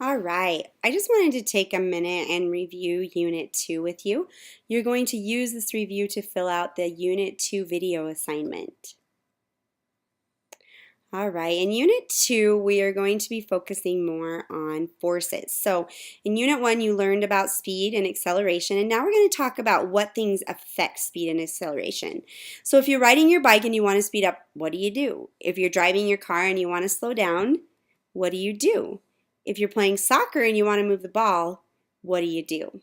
All right, I just wanted to take a minute and review Unit 2 with you. You're going to use this review to fill out the Unit 2 video assignment. All right, in Unit 2, we are going to be focusing more on forces. So in Unit 1, you learned about speed and acceleration, and now we're going to talk about what things affect speed and acceleration. So if you're riding your bike and you want to speed up, what do you do? If you're driving your car and you want to slow down, what do you do? If you're playing soccer and you want to move the ball, what do you do?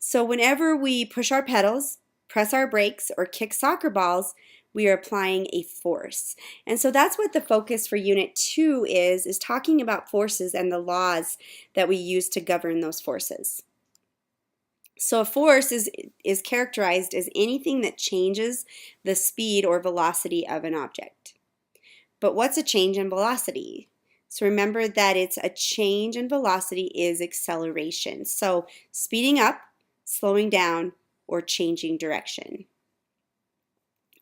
So whenever we push our pedals, press our brakes, or kick soccer balls, we are applying a force. And so that's what the focus for Unit 2 is talking about forces and the laws that we use to govern those forces. So a force is characterized as anything that changes the speed or velocity of an object. But what's a change in velocity? So remember that it's a change in velocity is acceleration. So speeding up, slowing down, or changing direction.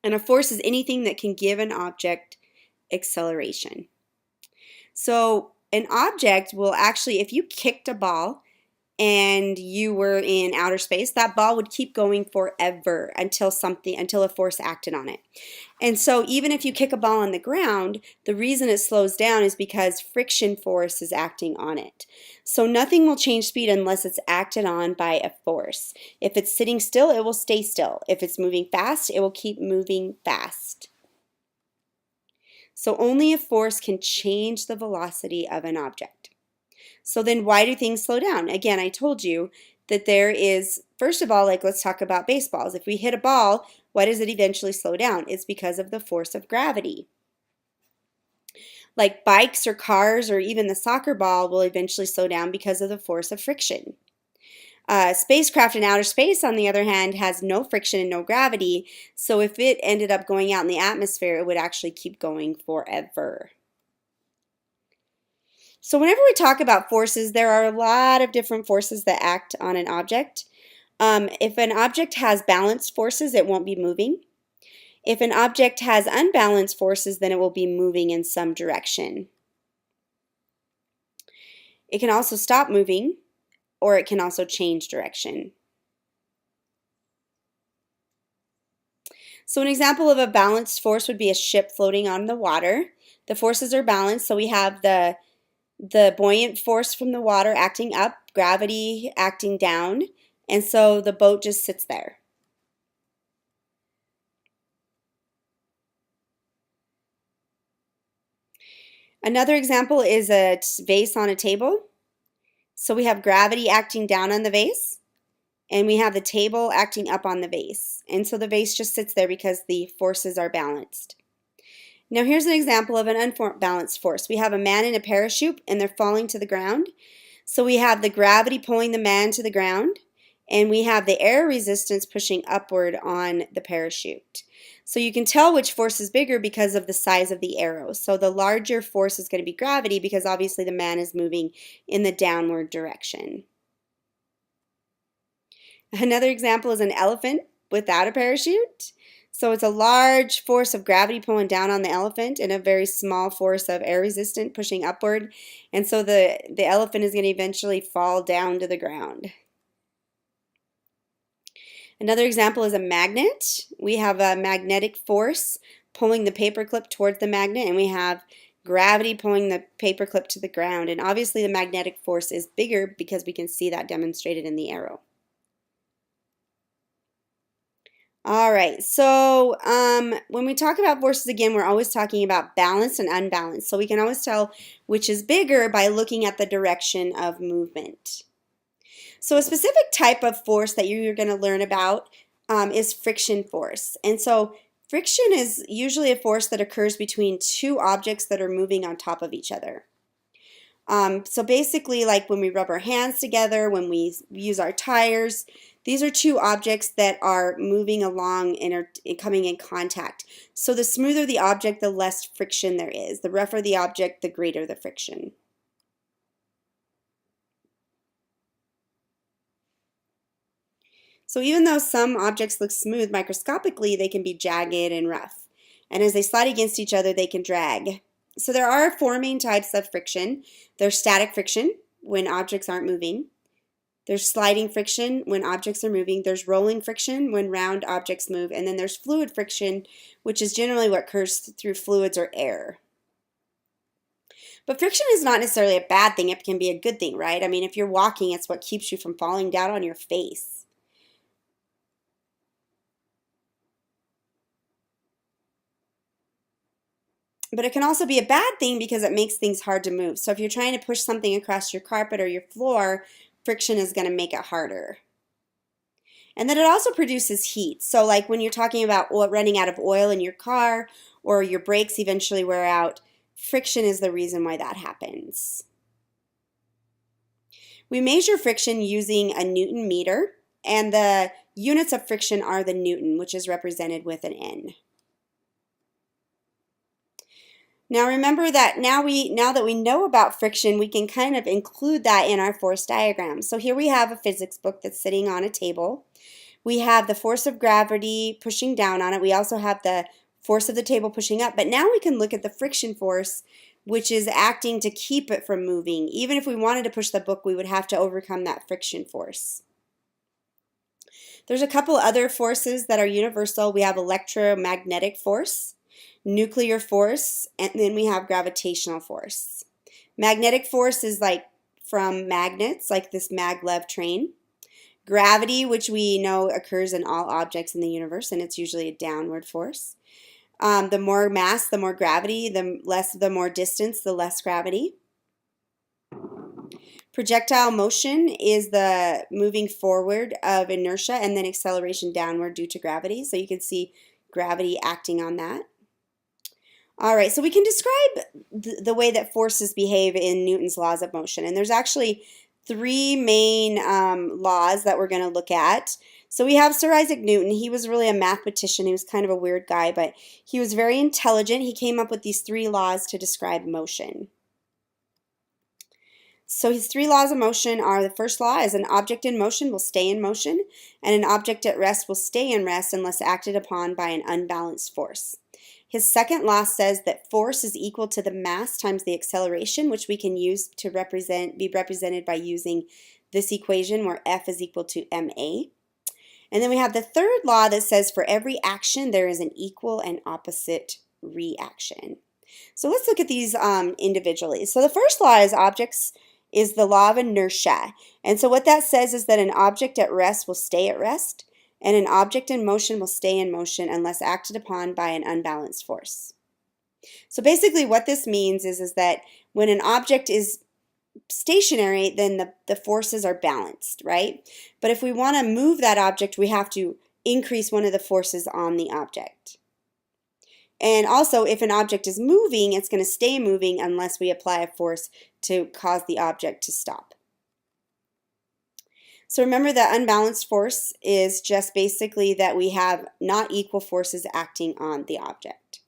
And a force is anything that can give an object acceleration. So an object will actually, if you kicked a ball and you were in outer space, that ball would keep going forever until a force acted on it. And so even if you kick a ball on the ground, the reason it slows down is because friction force is acting on it. So nothing will change speed unless it's acted on by a force. If it's sitting still, it will stay still. If it's moving fast, it will keep moving fast. So only a force can change the velocity of an object. So then why do things slow down? Again, I told you that there is, first of all, like let's talk about baseballs. If we hit a ball, why does it eventually slow down? It's because of the force of gravity. Like bikes or cars or even the soccer ball will eventually slow down because of the force of friction. Spacecraft in outer space, on the other hand, has no friction and no gravity, so if it ended up going out in the atmosphere, it would actually keep going forever. So whenever we talk about forces, there are a lot of different forces that act on an object. If an object has balanced forces, it won't be moving. If an object has unbalanced forces, then it will be moving in some direction. It can also stop moving, or it can also change direction. So an example of a balanced force would be a ship floating on the water. The forces are balanced, so we have the buoyant force from the water acting up, gravity acting down, and so the boat just sits there. Another example is a vase on a table. So we have gravity acting down on the vase, and we have the table acting up on the vase. And so the vase just sits there because the forces are balanced. Now here's an example of an unbalanced force. We have a man in a parachute and they're falling to the ground. So we have the gravity pulling the man to the ground, and we have the air resistance pushing upward on the parachute. So you can tell which force is bigger because of the size of the arrow. So the larger force is going to be gravity because obviously the man is moving in the downward direction. Another example is an elephant without a parachute. So it's a large force of gravity pulling down on the elephant and a very small force of air resistance pushing upward. And so the elephant is going to eventually fall down to the ground. Another example is a magnet. We have a magnetic force pulling the paperclip towards the magnet, and we have gravity pulling the paperclip to the ground. And obviously the magnetic force is bigger because we can see that demonstrated in the arrow. All right, so when we talk about forces again, we're always talking about balanced and unbalanced. So we can always tell which is bigger by looking at the direction of movement. So a specific type of force that you're going to learn about is friction force. And so friction is usually a force that occurs between two objects that are moving on top of each other. So basically, like when we rub our hands together, when we use our tires, these are two objects that are moving along and are coming in contact. So the smoother the object, the less friction there is. The rougher the object, the greater the friction. So even though some objects look smooth microscopically, they can be jagged and rough. And as they slide against each other, they can drag. So there are four main types of friction. There's static friction, when objects aren't moving. There's sliding friction, when objects are moving. There's rolling friction, when round objects move. And then there's fluid friction, which is generally what occurs through fluids or air. But friction is not necessarily a bad thing. It can be a good thing, right? I mean, if you're walking, it's what keeps you from falling down on your face. But it can also be a bad thing because it makes things hard to move. So if you're trying to push something across your carpet or your floor, friction is going to make it harder. And then it also produces heat. So like when you're talking about running out of oil in your car or your brakes eventually wear out, friction is the reason why that happens. We measure friction using a Newton meter, and the units of friction are the Newton, which is represented with an N. Now remember that now that we know about friction, we can kind of include that in our force diagram. So here we have a physics book that's sitting on a table. We have the force of gravity pushing down on it. We also have the force of the table pushing up. But now we can look at the friction force, which is acting to keep it from moving. Even if we wanted to push the book, we would have to overcome that friction force. There's a couple other forces that are universal. We have electromagnetic force, nuclear force, and then we have gravitational force. Magnetic force is like from magnets, like this maglev train. Gravity, which we know occurs in all objects in the universe, and it's usually a downward force. The more mass, the more gravity, the more distance, the less gravity. Projectile motion is the moving forward of inertia and then acceleration downward due to gravity. So you can see gravity acting on that. All right, so we can describe the way that forces behave in Newton's laws of motion. And there's actually three main laws that we're going to look at. So we have Sir Isaac Newton. He was really a mathematician. He was kind of a weird guy, but he was very intelligent. He came up with these three laws to describe motion. So his three laws of motion are, the first law is an object in motion will stay in motion, and an object at rest will stay in rest unless acted upon by an unbalanced force. His second law says that force is equal to the mass times the acceleration, which we can use to be represented by using this equation where F is equal to ma. And then we have the third law that says for every action there is an equal and opposite reaction. So let's look at these individually. So the first law is the law of inertia. And so what that says is that an object at rest will stay at rest, and an object in motion will stay in motion unless acted upon by an unbalanced force. So basically what this means is that when an object is stationary, then the forces are balanced, right? But if we want to move that object, we have to increase one of the forces on the object. And also, if an object is moving, it's going to stay moving unless we apply a force to cause the object to stop. So remember that unbalanced force is just basically that we have not equal forces acting on the object.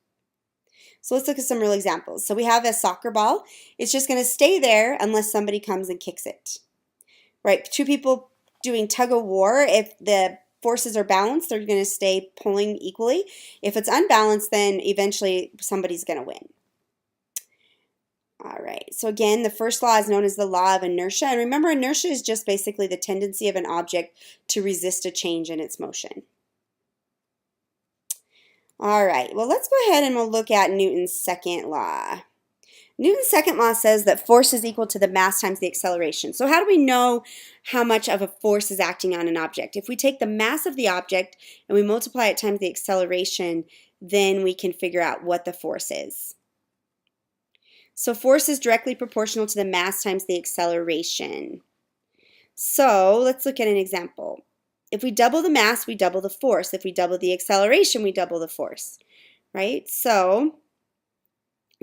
So let's look at some real examples. So we have a soccer ball. It's just going to stay there unless somebody comes and kicks it. Right? Two people doing tug of war, if the forces are balanced, they're going to stay pulling equally. If it's unbalanced, then eventually somebody's going to win. All right, so again, the first law is known as the law of inertia. And remember, inertia is just basically the tendency of an object to resist a change in its motion. All right, well, let's go ahead and we'll look at Newton's second law. Newton's second law says that force is equal to the mass times the acceleration. So how do we know how much of a force is acting on an object? If we take the mass of the object and we multiply it times the acceleration, then we can figure out what the force is. So force is directly proportional to the mass times the acceleration. So let's look at an example. If we double the mass, we double the force. If we double the acceleration, we double the force, right? So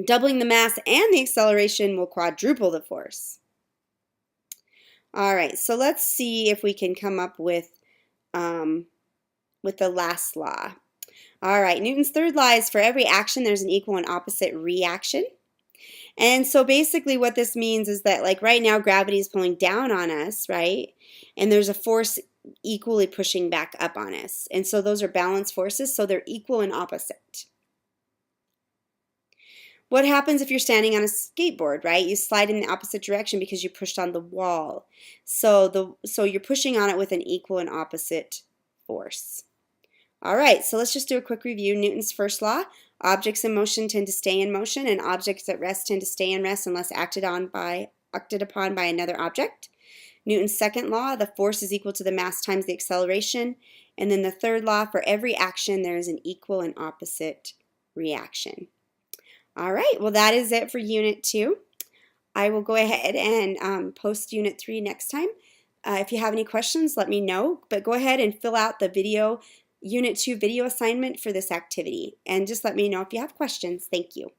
doubling the mass and the acceleration will quadruple the force. All right, so let's see if we can come up with the last law. All right, Newton's third law is for every action, there's an equal and opposite reaction. And so basically what this means is that, like right now, gravity is pulling down on us, right? And there's a force equally pushing back up on us. And so those are balanced forces, so they're equal and opposite. What happens if you're standing on a skateboard, right? You slide in the opposite direction because you pushed on the wall. So you're pushing on it with an equal and opposite force. All right, so let's just do a quick review. Newton's first law: objects in motion tend to stay in motion, and objects at rest tend to stay in rest unless acted upon by another object. Newton's second law: the force is equal to the mass times the acceleration. And then the third law: for every action there is an equal and opposite reaction. All right, well, that is it for Unit 2. I will go ahead and post Unit 3 next time. If you have any questions, let me know, but go ahead and fill out the Unit 2 video assignment for this activity, and just let me know if you have questions. Thank you.